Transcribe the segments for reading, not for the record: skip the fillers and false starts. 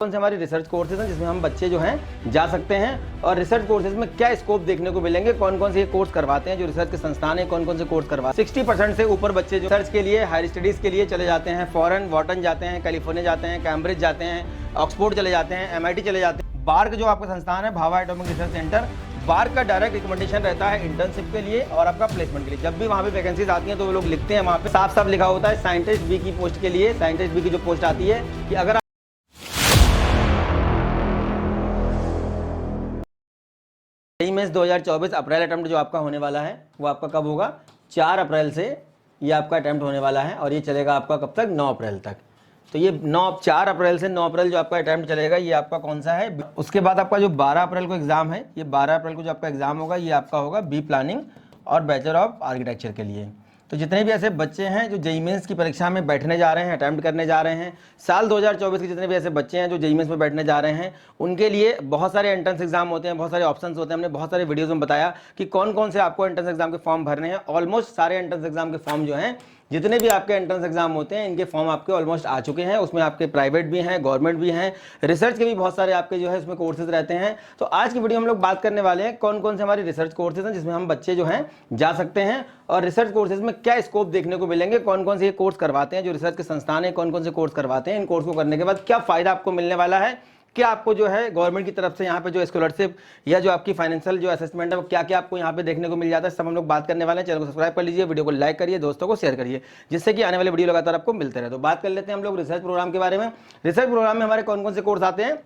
कौन से हमारी रिसर्च कोर्सेज हैं जिसमें हम बच्चे जो हैं जा सकते हैं और रिसर्च कोर्सेज में क्या स्कोप देखने को मिलेंगे, कौन कौन से ये कोर्स करवाते हैं जो रिसर्च के संस्थान है, कौन कौन से कोर्स करवाते हैं। 60% से ऊपर बच्चे जो रिसर्च के लिए हायर स्टडीज के लिए चले जाते हैं, फॉरेन वॉटन जाते हैं, कैलिफोर्निया जाते हैं, कैम्ब्रिज जाते हैं, ऑक्सफोर्ड चले जाते हैं, MIT चले जाते हैं। बार्क जो आपका संस्थान है, Bhabha Atomic Research Centre, BARC का डायरेक्ट रिकमेंडेशन रहता है इंटर्नशिप के लिए और आपका प्लेसमेंट के लिए। जब भी वहाँ पे वैकेंसीज आती हैं तो वो लोग लिखते हैं, वहाँ पे साफ साफ लिखा होता है साइंटिस्ट बी की पोस्ट के लिए, साइंटिस्ट बी की जो पोस्ट आती है कि अगर 2024 अप्रैल अटेम्प्ट जो आपका होने वाला है वो आपका कब होगा, 4 अप्रैल से ये आपका अटेम्प्ट होने वाला है और ये चलेगा आपका कब तक, 9 अप्रैल तक। तो ये 4 अप्रैल से 9 अप्रैल जो आपका अटेम्प्ट चलेगा ये आपका कौन सा है। उसके बाद आपका जो 12 अप्रैल को एग्जाम है, ये 12 अप्रैल को जो आपका एग्जाम होगा ये आपका होगा बी प्लानिंग और बैचलर ऑफ आर्किटेक्चर के लिए। तो जितने भी ऐसे बच्चे हैं जो जेईई मेंस की परीक्षा में बैठने जा रहे हैं, अटेम्प्ट करने जा रहे हैं, साल 2024 के जितने भी ऐसे बच्चे हैं जो जेईई मेंस में बैठने जा रहे हैं, उनके लिए बहुत सारे एंट्रेंस एग्जाम होते हैं, बहुत सारे ऑप्शंस होते हैं। हमने बहुत सारे वीडियोस में बताया कि कौन कौन से आपको एंट्रेंस एग्जाम के फॉर्म भरने हैं। ऑलमोस्ट सारे एंट्रेंस एग्जाम के फॉर्म जो हैं, जितने भी आपके एंट्रेंस एग्जाम होते हैं, इनके फॉर्म आपके ऑलमोस्ट आ चुके हैं। उसमें आपके प्राइवेट भी हैं, गवर्नमेंट भी हैं, रिसर्च के भी बहुत सारे आपके जो है उसमें कोर्सेज रहते हैं। तो आज की वीडियो हम लोग बात करने वाले हैं कौन कौन से हमारे रिसर्च कोर्सेज हैं जिसमें हम बच्चे जो हैं जा सकते हैं और रिसर्च कोर्सेज में क्या स्कोप देखने को मिलेंगे, कौन कौन से ये कोर्स करवाते हैं जो रिसर्च के संस्थान है, कौन कौन से कोर्स करवाते हैं, इन कोर्स को करने के बाद क्या फायदा आपको मिलने वाला है, क्या आपको जो है गवर्नमेंट की तरफ से यहाँ पे जो स्कॉलरशिप या जो आपकी फाइनेंशियल जो असेसमेंट है वो क्या क्या आपको यहाँ पे देखने को मिल जाता है, सब हम लोग बात करने वाले हैं। चैनल को सब्सक्राइब कर लीजिए, वीडियो को लाइक करिए, दोस्तों को शेयर करिए, जिससे कि आने वाले वीडियो लगातार आपको मिलते रहे। तो बात कर लेते हैं हम लोग रिसर्च प्रोग्राम के बारे में। रिसर्च प्रोग्राम में हमारे कौन कौन से कोर्स आते हैं।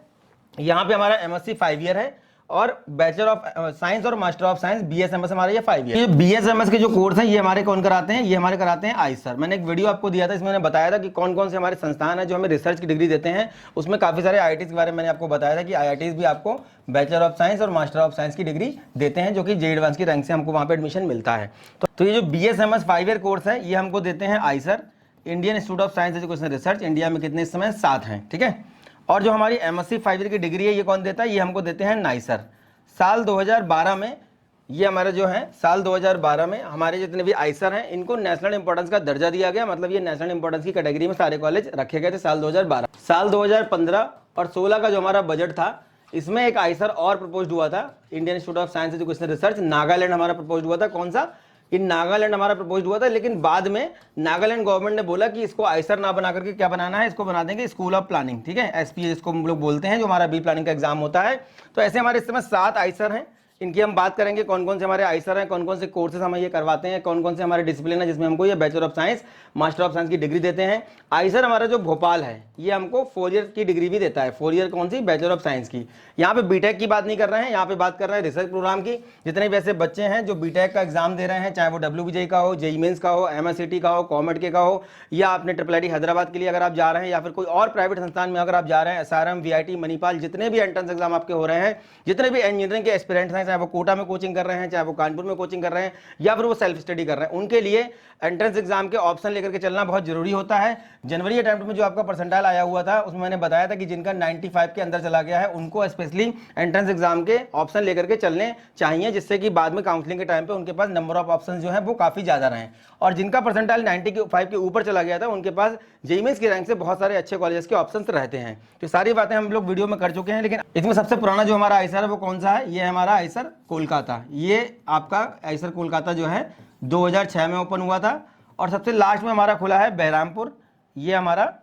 यहाँ पे हमारा MSc 5 ईयर है और बैचलर ऑफ साइंस और मास्टर ऑफ साइंस BSMS हमारा ये 5 ईयर। ये BSMS के जो कोर्स हैं ये हमारे कौन कराते हैं, ये हमारे कराते हैं आइसर। मैंने एक वीडियो आपको दिया था, इसमें मैंने बताया था कि कौन कौन से हमारे संस्थान है जो हमें रिसर्च की डिग्री देते हैं। उसमें काफी सारे IITs के बारे में मैंने आपको बताया था कि IITs भी आपको बैचलर ऑफ साइंस और मास्टर ऑफ साइंस की डिग्री देते हैं, जो कि JEE एडवांस की रैंक से हमको वहाँ पे एडमिशन मिलता है। तो ये जो BSMS 5 ईयर कोर्स है ये हमको देते हैं Eicher, Indian institute of science education research. India में कितने इस समय 7 हैं, ठीक है। और जो हमारी MSc 5 ईयर की डिग्री है ये कौन देता है, ये हमको देते हैं नाइसर। साल 2012 में ये हमारा जो है, साल 2012 में हमारे जितने भी आइसर हैं इनको नेशनल इंपॉर्टेंस का दर्जा दिया गया। मतलब ये नेशनल इंपॉर्टेंस की कैटेगरी में सारे कॉलेज रखे गए थे साल 2012। साल 2015 और 16 का जो हमारा बजट था, इसमें एक आइसर और प्रपोज हुआ था, Indian institute of science education research, Nagaland हमारा प्रपोज हुआ था। कौन सा, इन नागालैंड हमारा प्रपोज हुआ था। लेकिन बाद में नागालैंड गवर्नमेंट ने बोला कि इसको आइसर ना बना करके क्या बनाना है, इसको बना देंगे स्कूल ऑफ प्लानिंग, ठीक है, SP इसको हम लोग बोलते हैं, जो हमारा बी प्लानिंग का एग्जाम होता है। तो ऐसे हमारे इस समय 7 आइसर हैं। इनकी हम बात करेंगे कौन कौन से हमारे आइसर हैं, कौन कौन से कोर्सेज हम ये करवाते हैं, कौन कौन से हमारे डिसिप्लिन है जिसमें हमको ये bachelor of science master of science की डिग्री देते हैं। आइसर हमारा जो भोपाल है ये हमको 4 ईयर की डिग्री भी देता है। 4 ईयर कौन सी, बैचलर ऑफ साइंस की। यहाँ पे बीटेक की बात नहीं कर रहे हैं, यहाँ पे बात कर रहे हैं रिसर्च प्रोग्राम की। जितने भी ऐसे बच्चे हैं जो बीटेक का एग्जाम दे रहे हैं, चाहे वो WBJ का हो, JEE मेंस का हो, MSCT का हो, कॉमेट के का हो, या आपने IIIT हैदराबाद के लिए अगर आप जा रहे हैं, या फिर कोई और प्राइवेट संस्थान में अगर आप जा रहे हैं, SRM, VIT, मणिपाल, जितने भी एंट्रेंस एग्जाम आपके हो रहे हैं, जितने भी इंजीनियरिंग के एस्पिरेंट्स हैं, चाहे वो कोटा में कोचिंग कर रहे हैं, चाहे वो कानपुर में कोचिंग कर रहे हैं, या फिर वो सेल्फ स्टडी कर रहे हैं, उनके लिए एंट्रेंस एग्जाम के ऑप्शन लेकर के चलना बहुत जरूरी होता है। जनवरी अटेम्प्ट में जो आपका परसेंटाइल आया हुआ था उसमें मैंने बताया था कि जिनका 95 के अंदर चला गया है उनको स्पेशली एंट्रेंस एग्जाम के ऑप्शन लेकर के चलने चाहिए, जिससे कि बाद में काउंसलिंग के टाइम पे उनके पास नंबर ऑफ ऑप्शन जो है वो काफी ज्यादा रहें। और जिनका परसेंटाइल 95 के ऊपर चला गया था उनके पास JEE मेंस की रैंक से बहुत सारे अच्छे कॉलेजेस के ऑप्शन रहते हैं। तो सारी बातें हम लोग वीडियो में कर चुके हैं। लेकिन इसमें सबसे पुराना जो हमारा आइसर है वो कौन सा है, ये हमारा आइसर कोलकाता। ये आपका आइसर कोलकाता जो है 2006 में ओपन हुआ था। और सबसे लास्ट में हमारा खुला है बहरामपुर, ये हमारा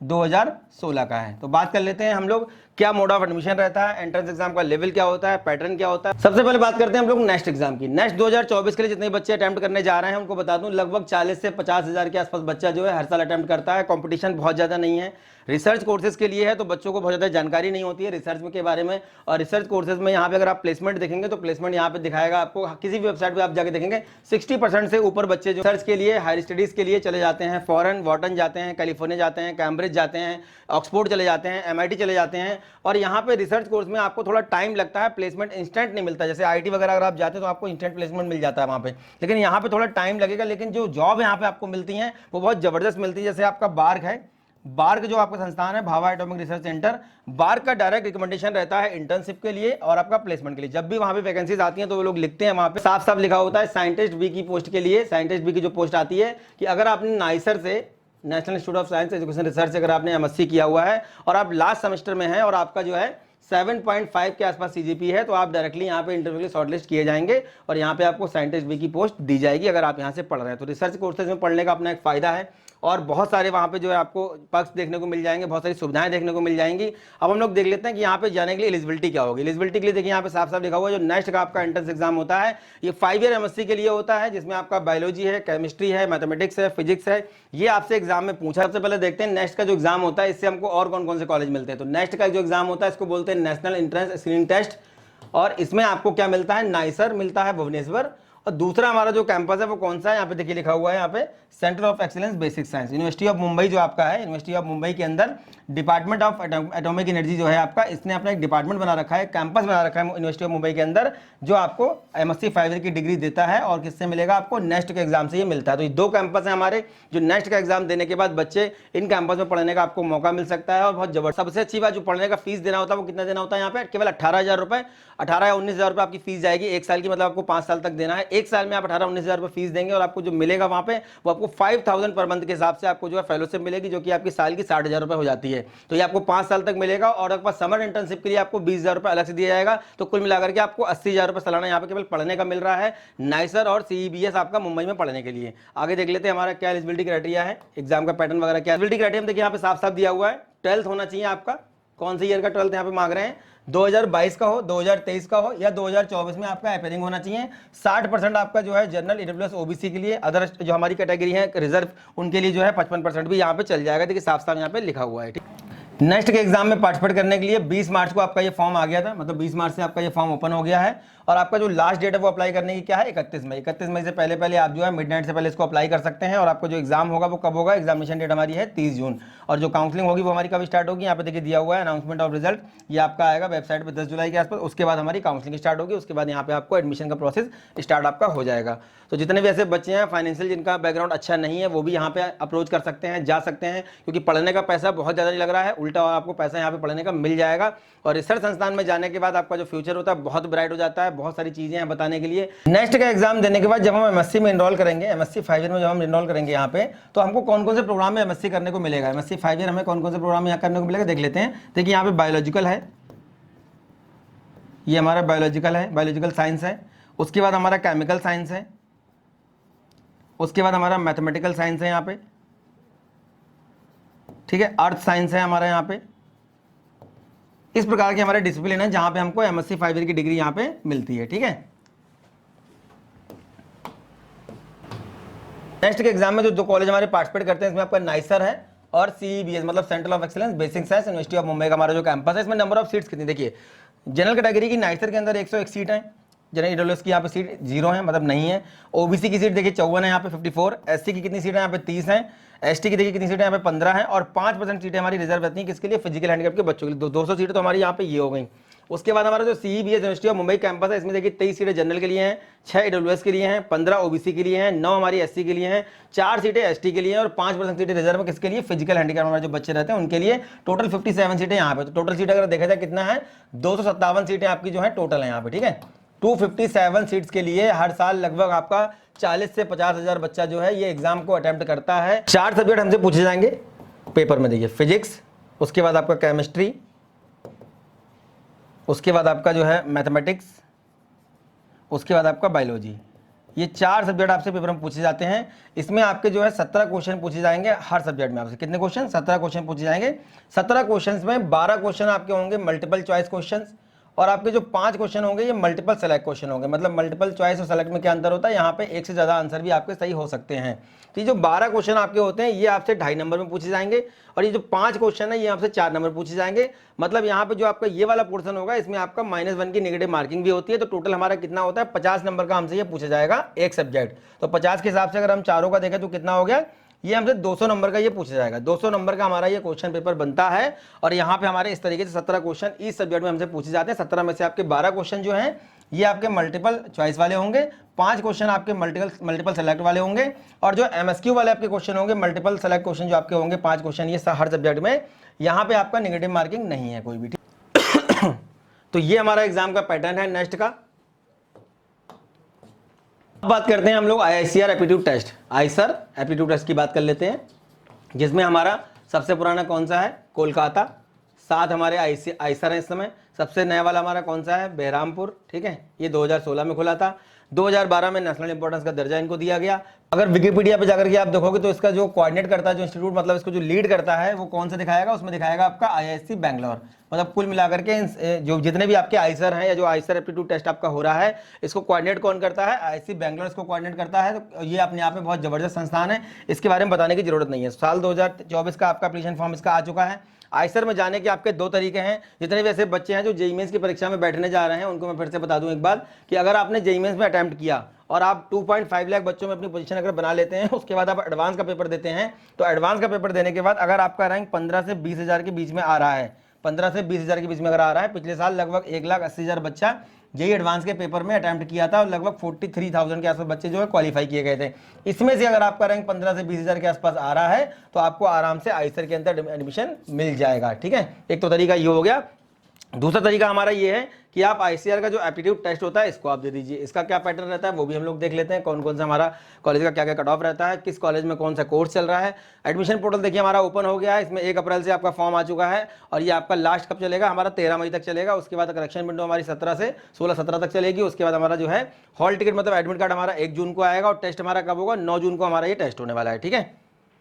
2016 का है। तो बात कर लेते हैं हम लोग क्या मोड ऑफ एडमिशन रहता है, एंट्रेंस एग्जाम का लेवल क्या होता है, पैटर्न क्या होता है। सबसे पहले बात करते हैं हम लोग नेक्स्ट एग्जाम की। नेक्स्ट 2024 के लिए जितने बच्चे अटेम्प्ट करने जा रहे हैं उनको बता दूं लगभग 40 से 50 हज़ार के आसपास बच्चा जो है हर साल अटेम्प्ट करता है। कंपटीशन बहुत ज़्यादा नहीं है। रिसर्च कोर्सेज के लिए है तो बच्चों को बहुत ज़्यादा जानकारी नहीं होती है रिसर्च के बारे में। और रिसर्च कोर्सेज में यहाँ पे अगर आप प्लेसमेंट देखेंगे तो प्लेसमेंट यहाँ पे दिखाएगा आपको, किसी भी वेबसाइट पे आप जाके देखेंगे 60% से ऊपर बच्चे जो रिसर्च के लिए हायर स्टडीज़ के लिए चले जाते हैं, फॉरेन वॉटन जाते हैं, कैलिफोर्निया जाते हैं, कैम्ब्रिज जाते हैं, ऑक्सफोर्ड चले जाते हैं, MIT चले जाते हैं। और यहाँ पे रिसर्च कोर्स में आपको थोड़ा टाइम लगता है, प्लेसमेंट इंस्टेंट नहीं मिलता। जैसे IT वगैरह अगर आप जाते हैं तो आपको इंस्टेंट प्लेसमेंट मिल जाता है वहाँ पे, लेकिन यहाँ पे थोड़ा टाइम लगेगा। लेकिन जो जॉब यहाँ पे आपको मिलती हैं वो बहुत जबरदस्त मिलती है। जैसे आपका बार्क है, बार्क जो आपका संस्थान है Bhabha Atomic Research Centre, BARC का डायरेक्ट रिकमेंडेशन रहता है इंटर्नशिप के लिए और आपका प्लेसमेंट के लिए। जब भी वहाँ पे वैकेंसीज आती हैं तो वो लोग लिखते हैं, वहाँ पे साफ साफ लिखा होता है साइंटिस्ट बी की पोस्ट के लिए, साइंटिस्ट बी की जो पोस्ट आती है कि अगर आपने नाइसर से national institute of science education research अगर आपने एमएससी किया हुआ है और आप लास्ट सेमेस्टर में हैं और आपका जो है 7.5 के आसपास सीजीपी है, तो आप डायरेक्टली यहाँ पे इंटरव्यू के लिए शॉर्टलिस्ट किए जाएंगे और यहाँ पे आपको साइंटिस्ट बी की पोस्ट दी जाएगी अगर आप यहाँ से पढ़ रहे हैं। तो रिसर्च कोर्सेज में पढ़ने का अपना एक फ़ायदा है और बहुत सारे वहाँ पे जो है आपको पक्ष देखने को मिल जाएंगे, बहुत सारी सुविधाएं देखने को मिल जाएंगी। अब हम लोग देख लेते हैं कि यहाँ पे जाने के लिए एलिजिबिलिटी क्या होगी। एलिजिबिलिटी के लिए देखिए यहाँ पे साफ साफ लिखा हुआ है, जो नेक्स्ट का आपका एंट्रेंस एग्जाम होता है ये 5 ईयर एमएससी के लिए होता है, जिसमें आपका बायोलॉजी है, केमिस्ट्री है, मैथमेटिक्स है, फिजिक्स है, ये आपसे एग्जाम में पूछा। सबसे पहले देखते हैं नेक्स्ट का जो एग्जाम होता है इससे हमको और कौन कौन से कॉलेज मिलते हैं। तो नेक्स्ट का जो एग्जाम होता है इसको बोलते हैं नेशनल एंट्रेंस स्क्रीनिंग टेस्ट और इसमें आपको क्या मिलता है, नाइसर मिलता है भुवनेश्वर। और दूसरा हमारा जो कैंपस है वो कौन सा है, यहाँ पे देखिए लिखा हुआ है यहाँ पे centre of excellence basic science, university of Mumbai जो आपका है, यूनिवर्सिटी ऑफ मुंबई के अंदर डिपार्टमेंट ऑफ एटॉमिक एनर्जी जो है आपका, इसने अपना एक डिपार्टमेंट बना रखा है, कैंपस बना रखा है यूनिवर्सिटी ऑफ मुंबई के अंदर, जो आपको एमएससी 5 ईयर की डिग्री देता है और किससे मिलेगा आपको, नेक्स्ट के एग्जाम से ये मिलता है। तो ये 2 कैंपस है हमारे, जो नेक्स्ट का एग्जाम देने के बाद बच्चे इन कैंपस में पढ़ने का आपको मौका मिल सकता है और बहुत जबरदस्त। सबसे अच्छी बात जो पढ़ने का फीस देना होता है वो कितना देना होता है यहाँ पे, केवल 18,000 रुपये, 18 या 19,000 रुपये आपकी फीस जाएगी 1 साल की, मतलब आपको 5 साल तक देना है। 1 साल में आप 18-19,000 रुपये फीस देंगे और आपको जो मिलेगा वहाँ पे वो आपको 5,000 पर मंथ के हिसाब से आपको जो है फेलोशिप मिलेगी, जो कि आपकी साल की 60,000 रुपये हो जाती है। तो ये आपको 5 साल तक मिलेगा और आपका समर इंटर्नशिप के लिए आपको 20,000 रुपये अलग से दिया जाएगा। तो कुल मिलाकर के आपको 80,000 रुपये सालाना यहाँ पे केवल पढ़ने का मिल रहा है, नाइसर और CEBS आपका मुंबई में पढ़ने के लिए। आगे देख लेते हैं हमारा क्या एलिजिबिलिटी क्राइटेरिया है, एग्जाम का पैटर्न वगैरह क्या। एलिजिबिलिटी क्राइटेरिया देखिए यहाँ पे साफ साफ दिया हुआ है, 12th होना चाहिए आपका। कौन सी ईयर का 12th यहाँ पे मांग रहे हैं, 2022 का हो, 2023 का हो या 2024 में आपका अपीयरिंग होना चाहिए। 60% आपका जो है जनरल EWS OBC के लिए, अदर जो हमारी कैटेगरी है रिजर्व उनके लिए जो है 55% भी यहाँ पे चल जाएगा। देखिए साफ साफ यहाँ पे लिखा हुआ है। ठीक, नेक्स्ट के एग्जाम में पार्टिसिपेट करने के लिए 20 मार्च को आपका ये फॉर्म आ गया था, मतलब 20 मार्च से आपका ये फॉर्म ओपन हो गया है और आपका जो लास्ट डेट है वो अप्लाई करने की क्या है, 31 मई। 31 मई से पहले आप जो है मिडनाइट से पहले इसको अप्लाई कर सकते हैं और आपको जो एग्जाम होगा वो कब होगा, एग्जामिनेशन डेट हमारी है 30 जून और जो काउंसलिंग होगी वो हमारी कब स्टार्ट होगी, यहाँ पे देखिए दिया हुआ है अनाउंसमेंट ऑफ रिजल्ट, ये आपका आएगा वेबसाइट पर 10 जुलाई के आसपास। उसके बाद हमारी काउंसलिंग स्टार्ट होगी, उसके बाद यहाँ पे आपको एडमिशन का प्रोसेस स्टार्ट आपका हो जाएगा। तो जितने भी ऐसे बच्चे हैं फाइनेंशियल जिनका बैकग्राउंड अच्छा नहीं है वो भी यहाँ पे अप्रोच कर सकते हैं, जा सकते हैं, क्योंकि पढ़ने का पैसा बहुत ज़्यादा नहीं लग रहा है, उल्टा आपको पैसा यहाँ पे पढ़ने का मिल जाएगा। और रिसर्च संस्थान में जाने के बाद आपका जो फ्यूचर होता है बहुत ब्राइट हो जाता है, बहुत सारी चीज़ें हैं बताने के लिए। नेक्स्ट का एग्जाम देने के बाद जब हम एमएससी में इनरोल करेंगे, एमएससी 5 ईयर में जब हम इनरोल करेंगे यहाँ पे, तो हमको कौन कौन से प्रोग्राम में एमएससी करने को मिलेगा, एमएससी 5 ईयर हमें कौन कौन से प्रोग्राम यहाँ करने को मिलेगा देख लेते हैं। देखिए यहाँ पे बायोलॉजिकल है, ये हमारा बायोलॉजिकल है, बायोलॉजिकल साइंस है। उसके बाद हमारा केमिकल साइंस है, उसके बाद हमारा मैथमेटिकल साइंस है यहाँ पे, ठीक है, अर्थ साइंस है हमारा यहाँ पे। इस प्रकार के हमारे डिसिप्लिन है जहां पे हमको एमएससी 5 ईयर की डिग्री यहाँ पे मिलती है। ठीक है, नेक्स्ट के एग्जाम में जो 2 कॉलेज हमारे पार्टिसिपेट करते हैं इसमें आपका नाइसर है और CEBS मतलब centre of excellence basic science, university of Mumbai का हमारा जो कैंपस है। इसमें नंबर ऑफ सीट्स कितनी, देखिए जनरल कैटेगरी की नाइसर के अंदर 101 सीट है, जनरल EWS की यहाँ पे सीट 0 है, मतलब नहीं है। OBC की सीट देखिए 54 है यहाँ पे 54, SC की कितनी सीट है यहाँ पे 30 है, ST की देखिए कितनी सीटें यहाँ पे 15 है और 5% सीटें हमारी रिजर्व रहती हैं किसके लिए, फिजिकल हैंडीकैप के बच्चों के लिए। 200 सीटें तो हमारी यहाँ पे ये हो गई। उसके बाद हमारा जो CEBS university of Mumbai campus है इसमें देखिए 23 सीटें जनरल के लिए हैं, 6 EWS के लिए हैं, 15 OBC के लिए हैं, 9 हमारी SC के लिए हैं, 4 सीटें ST के लिए हैं और 5% सीटें रिजर्व किसके लिए, फिजिकल हैंडीकैप हमारे जो बच्चे रहते हैं उनके लिए। टोटल 57 सीटें यहाँ पे। तो टोटल सीट अगर देखा जाए कितना है, 257 सीटें आपकी जो है टोटल है यहाँ पे। ठीक है, 257 सीट्स के लिए हर साल लगभग आपका 40 से 50 हज़ार बच्चा जो है ये एग्जाम को अटेम्प्ट करता है। 4 सब्जेक्ट हमसे पूछे जाएंगे पेपर में, देखिए फिजिक्स, उसके बाद आपका केमिस्ट्री, उसके बाद आपका जो है मैथमेटिक्स, उसके बाद आपका बायोलॉजी। ये 4 सब्जेक्ट आपसे पेपर में पूछे जाते हैं। इसमें आपके जो है 17 क्वेश्चन पूछे जाएंगे हर सब्जेक्ट में आपसे। कितने क्वेश्चन, 17 क्वेश्चन पूछे जाएंगे। 17 क्वेश्चन में 12 क्वेश्चन आपके होंगे मल्टीपल चॉइस क्वेश्चन और आपके जो 5 क्वेश्चन होंगे ये मल्टीपल सेलेक्ट क्वेश्चन होंगे। मतलब मल्टीपल चॉइस और सेलेक्ट में क्या अंतर होता है, यहाँ पे 1 से ज़्यादा आंसर भी आपके सही हो सकते हैं। तो ये जो 12 क्वेश्चन आपके होते हैं ये आपसे 2.5 नंबर में पूछे जाएंगे और ये जो 5 क्वेश्चन है ये आपसे 4 नंबर पूछे जाएंगे। मतलब यहाँ पे जो आपका ये वाला पोर्शन होगा इसमें आपका -1 की नेगेटिव मार्किंग भी होती है। तो टोटल हमारा कितना होता है, 50 नंबर का हमसे ये पूछा जाएगा एक सब्जेक्ट। तो 50 के हिसाब से अगर हम चारों का देखें तो कितना हो गया, ये हमसे 200 नंबर का ये पूछा जाएगा। 200 नंबर का हमारा ये क्वेश्चन पेपर बनता है और यहाँ पे हमारे इस तरीके से 17 क्वेश्चन इस सब्जेक्ट में हमसे पूछे जाते हैं। 17 में से आपके 12 क्वेश्चन जो हैं ये आपके मल्टीपल चॉइस वाले होंगे, 5 क्वेश्चन आपके मल्टीपल सेलेक्ट वाले होंगे और जो MSQ वाले आपके क्वेश्चन होंगे, मल्टीपल सेलेक्ट क्वेश्चन जो आपके होंगे 5 क्वेश्चन ये हर सब्जेक्ट में, यहाँ पे आपका नेगेटिव मार्किंग नहीं है कोई भी। तो ये हमारा एग्जाम का पैटर्न है नेक्स्ट का। अब बात करते हैं हम लोग IICR aptitude test, IISER aptitude test की बात कर लेते हैं। जिसमें हमारा सबसे पुराना कौन सा है, कोलकाता, 7 हमारे आइसर हैं इस समय। सबसे नया वाला हमारा कौन सा है, बहरामपुर, ठीक है, ये 2016 में खुला था। 2012 में नेशनल इंपॉर्टेंस का दर्जा इनको दिया गया। अगर विकिपीडिया पे जाकर के आप देखोगे तो इसका जो कोऑर्डिनेट करता है, जो इंस्टीट्यूट मतलब इसको जो लीड करता है, वो कौन सा दिखाएगा, उसमें दिखाएगा आपका IISc बैंगलोर। मतलब कुल मिलाकर के जो जितने भी आपके आइसर हैं या जो आइसर एप्टीट्यूड टेस्ट आपका हो रहा है, इसको कोऑर्डिनेट कौन करता है, IISc बैंगलोर इसको कोऑर्डिनेट करता है। तो ये अपने आप में बहुत जबरदस्त संस्थान है, इसके बारे में बताने की जरूरत नहीं है। साल 2024 का आपका एप्लीकेशन फॉर्म इसका आ चुका है। आइसर में जाने के आपके 2 तरीके हैं। जितने भी ऐसे बच्चे हैं जो जेईई मेंस की परीक्षा में बैठने जा रहे हैं, उनको मैं फिर से बता दूं एक बात कि अगर आपने जेईई मेंस में अटेम्प्ट किया और आप 2.5 लाख बच्चों में अपनी पोजीशन अगर बना लेते हैं, उसके बाद आप एडवांस का पेपर देते हैं, तो एडवांस का पेपर देने के बाद अगर आपका रैंक 15 से 20 हज़ार के बीच में आ रहा है, 15 से 20 हज़ार के बीच में अगर आ रहा है, पिछले साल लगभग 1,80,000 बच्चा जेईई एडवांस के पेपर में अटेम्प्ट किया था और लगभग 43,000 के आसपास बच्चे जो है क्वालिफाई किए गए थे। इसमें से अगर आपका रैंक 15 से 20 हज़ार के आसपास आ रहा है तो आपको आराम से आइसर के अंदर एडमिशन मिल जाएगा, ठीक है। एक तो तरीका ये हो गया। दूसरा तरीका हमारा ये है कि आप ICAR का जो एप्टीट्यूड टेस्ट होता है इसको आप दे दीजिए। इसका क्या पैटर्न रहता है वो भी हम लोग देख लेते हैं, कौन कौन सा हमारा कॉलेज का क्या क्या कट ऑफ रहता है, किस कॉलेज में कौन सा कोर्स चल रहा है। एडमिशन पोर्टल देखिए हमारा ओपन हो गया है, इसमें 1 अप्रैल से आपका फॉर्म आ चुका है और ये आपका लास्ट कब चलेगा, हमारा 13 मई तक चलेगा। उसके बाद करेक्शन विंडो हमारी 17 से 16-17 तक चलेगी। उसके बाद हमारा जो है हॉल टिकट मतलब एडमिट कार्ड हमारा 1 जून को आएगा और टेस्ट हमारा कब होगा, 9 जून को हमारा ये टेस्ट होने वाला है, ठीक है।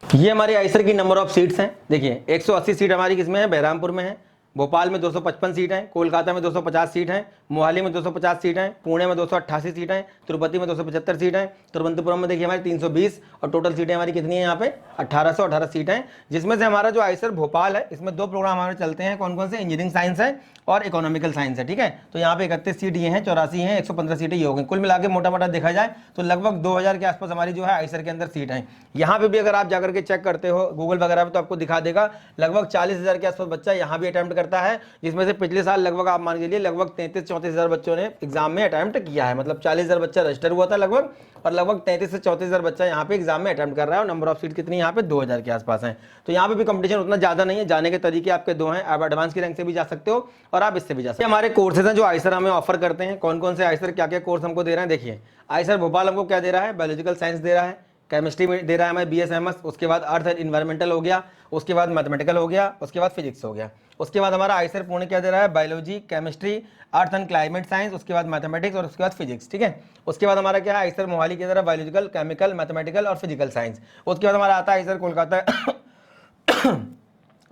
ये हमारी आइसर की नंबर ऑफ सीट्स हैं। देखिए 180 सीट हमारी किसमें है, बहरामपुर में है। भोपाल में 255 सीट हैं, कोलकाता में 250 सीट हैं, मोहाली में 250 सीट हैं, पुणे में 288 सीट हैं, तिरुपति में 275 सीट हैं, तिरुवनंतपुरम में देखिए हमारी 320 और टोटल सीटें हमारी कितनी है यहाँ पे 1818 सीट हैं। जिसमें से हमारा जो आइसर भोपाल है इसमें 2 प्रोग्राम हमारे चलते हैं, कौन कौन से, इंजीनियरिंग साइंस है और इकोनॉमिकल साइंस है, ठीक है। तो यहाँ पे 31 सीट ये हैं, 84 हैं, 115 सीटें ये हो गई। कुल मिला के मोटा मोटा देखा जाए तो लगभग 2000 के आसपास हमारी जो है आइसर के अंदर सीट हैं। यहाँ पे भी अगर आप जाकर के चेक करते हो गूगल वगैरह पे तो आपको दिखा देगा लगभग 40,000 के आसपास बच्चा यहाँ भी अटेम्प्ट करता है, जिसमें से पिछले साल लगभग आप मान के लिए लगभग 33-34 हज़ार बच्चों ने एग्जाम में अटेम्प्ट किया है। मतलब 40,000 बच्चा रजिस्टर हुआ था लगभग और लगभग 33 से 34 हज़ार बच्चा यहाँ पे एग्जाम में अटेम्प्ट कर रहा है और नंबर ऑफ सीट कितनी यहाँ पे 2000 के आसपास है। तो यहाँ पे भी कंपटीशन उतना ज़्यादा नहीं है। जाने के तरीके आपके 2 हैं, आप एडवांस की रैंक से भी जा सकते हो और आप इससे भी जा सकते हो। हमारे कोर्सेज हैं जो आइसर हमें ऑफर करते हैं। कौन कौन से आइसर क्या क्या कोर्स हमको दे रहे हैं, देखिए आइसर भोपाल हमको क्या दे रहा है, बायोलॉजिकल साइंस दे रहा है, केमिस्ट्री में दे रहा है हमें BSMS, उसके बाद अर्थ एंड इन्वायरमेंटल हो गया, उसके बाद मैथमेटिकल हो गया, उसके बाद फिजिक्स हो गया। उसके बाद हमारा आइसर पुणे क्या दे रहा है, biology, chemistry, earth and climate science, उसके बाद मैथमेटिक्स और उसके बाद फिजिक्स, ठीक है। उसके बाद हमारा क्या है, आइसर मोहाली की तरह बायोलॉजिकल, केमिकल, मैथमेटिकल और फिजिकल साइंस। उसके बाद हमारा आता है Eicher Kolkata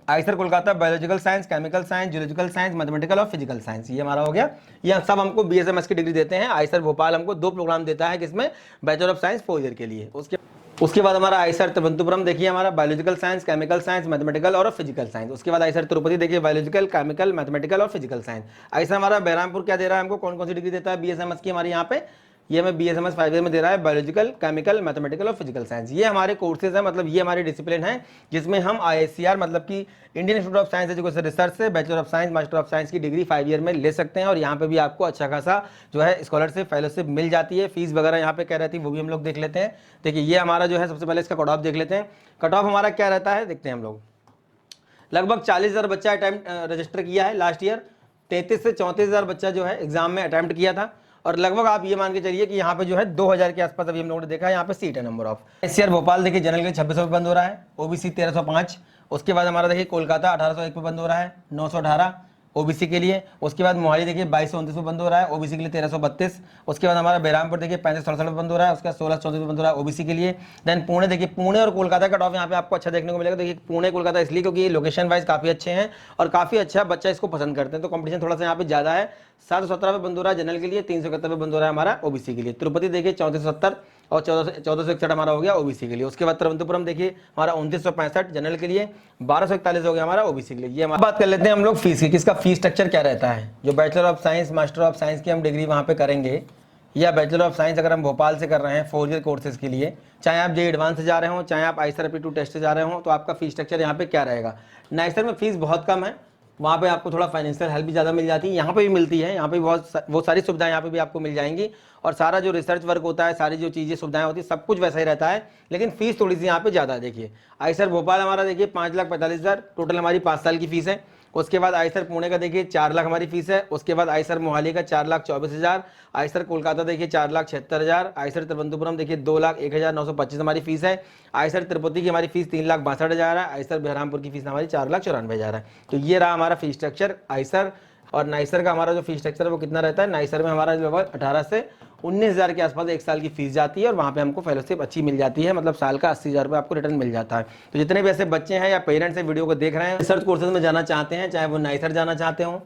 Eicher Kolkata biological science, chemical science, geological science, mathematical और फिजिकल साइंस, ये हमारा हो गया। ये सब हमको BSMS की डिग्री देते हैं। आइसर भोपाल हमको 2 प्रोग्राम देता है किसमें, बैचलर ऑफ साइंस 4 ईयर के लिए। उसके बाद हमारा आइसर तिरुवनंतपुरम देखिए हमारा biological science, chemical science, mathematical और फिजिकल साइंस। उसके बाद आइसर तिरुपति देखिए बायोलॉजिकल, केमिकल, मैथमेटिकल और फिजिकल साइंस। आइसर हमारा बहरामपुर क्या दे रहा है हमको, कौन कौन सी डिग्री देता है BSMS की हमारी यहाँ पे, ये हमें BSMS 5 ईयर में दे रहा है, बायोलॉजिकल, केमिकल, मैथमेटिकल और फिजिकल साइंस। ये हमारे कोर्सेज हैं, मतलब ये हमारे डिसिप्लिन है जिसमें हम IICR मतलब कि Indian institute of science education research से bachelor of science, master of science की डिग्री 5 ईयर में ले सकते हैं और यहाँ पे भी आपको अच्छा खासा जो है स्कॉलरशिप, फेलोशिप मिल जाती है। फीस वगैरह यहाँ पे क्या रहती है वो भी हम लोग देख लेते हैं। देखिए ये हमारा जो है सबसे पहले इसका कट ऑफ देख लेते हैं। कट ऑफ हमारा क्या रहता है देखते हैं हम लोग। लगभग 40,000 बच्चा अटैम्प्ट रजिस्टर किया है लास्ट ईयर, 33 से 34,000 बच्चा जो है एग्जाम में अटैम्प्ट किया था और लगभग आप ये मान के चलिए कि यहाँ पे जो है 2000 के आसपास अभी हम लोगों ने देखा है यहाँ पे सीट है नंबर ऑफ। ICAR भोपाल देखिए जनरल के 2600 पे बंद हो रहा है, OBC 1305। उसके बाद हमारा देखिए कोलकाता 1801 पे बंद हो रहा है, 918 OBC के लिए। उसके बाद मोहाली देखिए 2229 पे बंद हो रहा है, OBC के लिए 1332। उसके बाद हमारा बहरामपुर देखिए 3567 पे बंद हो रहा है, उसके बाद 1634 पे बंद हो रहा है OBC के लिए। देन पुणे देखिए, पुणे और कोलकाता का टॉप यहाँ पे आपको अच्छा देखने को मिलेगा। देखिए पुणे कोलकाता इसलिए क्योंकि लोकेशन वाइज काफी अच्छे हैं और काफी अच्छा बच्चा इसको पसंद करते हैं, तो कंपटीशन थोड़ा सा यहाँ पे ज्यादा है। 717 पे बंद हो रहा है जनरल के लिए, 371 पे बंद हो रहा है हमारा OBC के लिए। तिरुपति देखिए 3470 और 1461 हमारा हो गया OBC के लिए। उसके बाद तिरुवनंतपुरम देखिए हमारा 2965 जनरल के लिए, 1241 हो गया हमारा OBC के लिए। ये हम बात कर लेते हैं हम लोग फीस की, किसका फीस स्ट्रक्चर क्या रहता है। जो bachelor of science, master of science की हम डिग्री वहाँ पे करेंगे या बैचलर ऑफ साइंस अगर हम भोपाल से कर रहे हैं 4 ईयर कोर्सेज के लिए, चाहे आप जेईई एडवांस से जा रहे हो, चाहे आप आइसर एप्टीट्यूड टेस्ट से जा रहे हो, तो आपका फीस स्ट्रक्चर यहाँ पे क्या रहेगा। नाइसर में फीस बहुत कम है, वहाँ पे आपको थोड़ा फाइनेंशियल हेल्प भी ज़्यादा मिल जाती है, यहाँ पे भी मिलती है, यहाँ पे भी बहुत सारी सुविधाएं यहाँ पे भी आपको मिल जाएंगी और सारा जो रिसर्च वर्क होता है, सारी जो चीज़ें सुविधाएं होती है, सब कुछ वैसा ही रहता है, लेकिन फीस थोड़ी सी यहाँ पे ज़्यादा है। देखिए आइसर भोपाल हमारा देखिए 5,45,000 टोटल हमारी 5 साल की फीस है। उसके बाद आईसर पुणे का देखिए 4 लाख हमारी फीस है। उसके बाद आईसर मोहाली का 4,24,000, आईसर कोलकाता देखिए 4,76,000, आईसर तिरुवनंतपुरम देखिए 2,01,925 हमारी फीस है। आईसर तिरुपति की हमारी फीस 3,62,000 है। आईसर बहरामपुर की फीस हमारी 4,94,000 है। तो ये रहा हमारा फीस स्ट्रक्चर आईसर। और नाइसर का हमारा जो फीस स्ट्रक्चर है वो कितना रहता है, नाइसर में हमारा लगभग 18 से 19,000 के आसपास एक साल की फीस जाती है, और वहाँ पे हमको फेलोशिप अच्छी मिल जाती है, मतलब साल का 80,000 रुपये आपको रिटर्न मिल जाता है। तो जितने भी ऐसे बच्चे हैं या पेरेंट्स हैं वीडियो को देख रहे हैं, रिसर्च कोर्सेज में जाना चाहते हैं, चाहे वो नाइसर जाना चाहते हो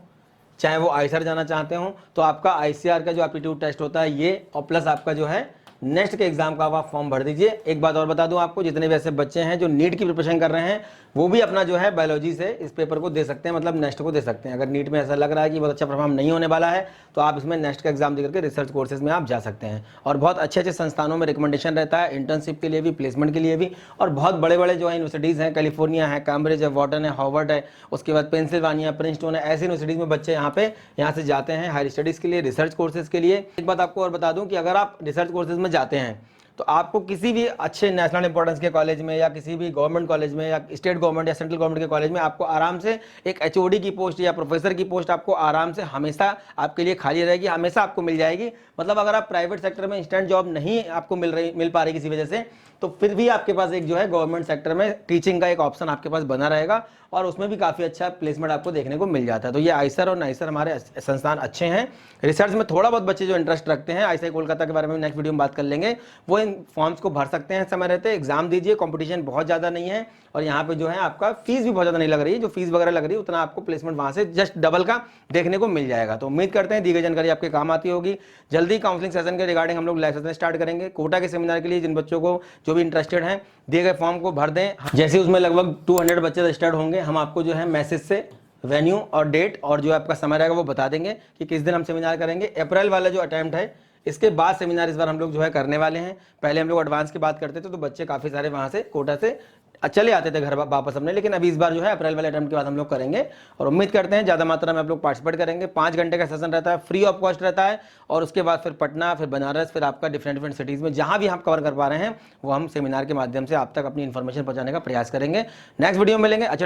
चाहे वो आईसर जाना चाहते हो, तो आपका आईसीआर का जो एप्टीट्यूड टेस्ट होता है ये, और प्लस आपका जो है नेक्स्ट के एग्जाम का आप फॉर्म भर दीजिए। एक बात और बता दूं आपको, जितने भी ऐसे बच्चे हैं जो नीट की प्रिपरेशन कर रहे हैं वो भी अपना जो है बायोलॉजी से इस पेपर को दे सकते हैं, मतलब नेक्स्ट को दे सकते हैं। अगर नीट में ऐसा लग रहा है कि बहुत अच्छा परफॉर्म नहीं होने वाला है तो आप इसमें नेक्स्ट का एग्जाम देकर के रिसर्च कोर्सेज में आप जा सकते हैं। और बहुत अच्छे अच्छे संस्थानों में रिकमेंडेशन रहता है, इंटर्नशिप के लिए भी, प्लेसमेंट के लिए भी। और बहुत बड़े बड़े जो है यूनिवर्सिटीज़ हैं, कैलिफोर्निया है, कैम्ब्रिज है, वॉर्टन है, हार्वर्ड है, उसके बाद पेंसिल्वानिया, प्रिंसटन है, ऐसी यूनिवर्सिटीज़ में बच्चे यहाँ से जाते हैं हायर स्टडीज़ के लिए, रिसर्च कोर्सेज के लिए। एक बात आपको और बता दूँ कि अगर आप रिसर्च कोर्सेज में जाते हैं तो आपको किसी भी अच्छे नेशनल इंपॉर्टेंस के कॉलेज में या किसी भी गवर्नमेंट कॉलेज में या स्टेट गवर्नमेंट या सेंट्रल गवर्नमेंट के कॉलेज में आपको आराम से एक एचओडी की पोस्ट या प्रोफेसर की पोस्ट आपको आराम से हमेशा आपके लिए खाली रहेगी, हमेशा आपको मिल जाएगी। मतलब अगर आप प्राइवेट सेक्टर में इंस्टेंट जॉब नहीं आपको मिल पा रही किसी वजह से, तो फिर भी आपके पास एक जो है गवर्नमेंट सेक्टर में टीचिंग का एक ऑप्शन आपके पास बना रहेगा, और उसमें भी काफ़ी अच्छा प्लेसमेंट आपको देखने को मिल जाता है। तो ये आईसर और नाइसर हमारे संस्थान अच्छे हैं। रिसर्च में थोड़ा बहुत बच्चे जो इंटरेस्ट रखते हैं, आईसीआई कोलकाता के बारे में नेक्स्ट वीडियो में बात कर लेंगे, वो इन फॉर्म्स को भर सकते हैं समय रहते, एग्जाम दीजिए, कंपटीशन बहुत ज़्यादा नहीं है, और यहाँ पे जो है आपका फीस भी बहुत ज़्यादा नहीं लग रही है। जो फीस वगैरह लग रही है उतना आपको प्लेसमेंट वहाँ से जस्ट डबल का देखने को मिल जाएगा। तो उम्मीद करते हैं दी गई जानकारी आपके काम आती होगी। जल्दी काउंसलिंग सेशन के रिगार्डिंग हम लोग लाइव सेशन स्टार्ट करेंगे। कोटा के सेमिनार के लिए जिन बच्चों को जो भी इंटरेस्टेड हैं, दिए गए फॉर्म को भर दें। जैसे उसमें लगभग 200 बच्चे रजिस्टर्ड होंगे, हम आपको जो है मैसेज से वेन्यू और डेट और जो आपका समय रहेगा वो बता देंगे कि किस दिन हम सेमिनार करेंगे। अप्रैल वाला जो अटेम्प्ट है, इसके बाद सेमिनार इस बार हम लोग जो है करने वाले हैं। पहले हम लोग एडवांस की बात करते थे तो बच्चे काफ़ी सारे वहाँ से कोटा से चले आते थे घर वापस अपने, लेकिन अभी इस बार जो है अप्रैल वाले अटेम्प्ट के बाद हम लोग करेंगे, और उम्मीद करते हैं ज़्यादा मात्रा में आप लोग पार्टिसिपेट करेंगे। 5 घंटे का सेशन रहता है, फ्री ऑफ कॉस्ट रहता है, और उसके बाद फिर पटना, फिर बनारस, फिर आपका डिफरेंट सिटीज़ में जहाँ भी हम कवर कर पा रहे हैं वो हम सेमिनार के माध्यम से आप तक अपनी इन्फॉर्मेशन पहुँचाने का प्रयास करेंगे। नेक्स्ट वीडियो में मिलेंगे। अच्छा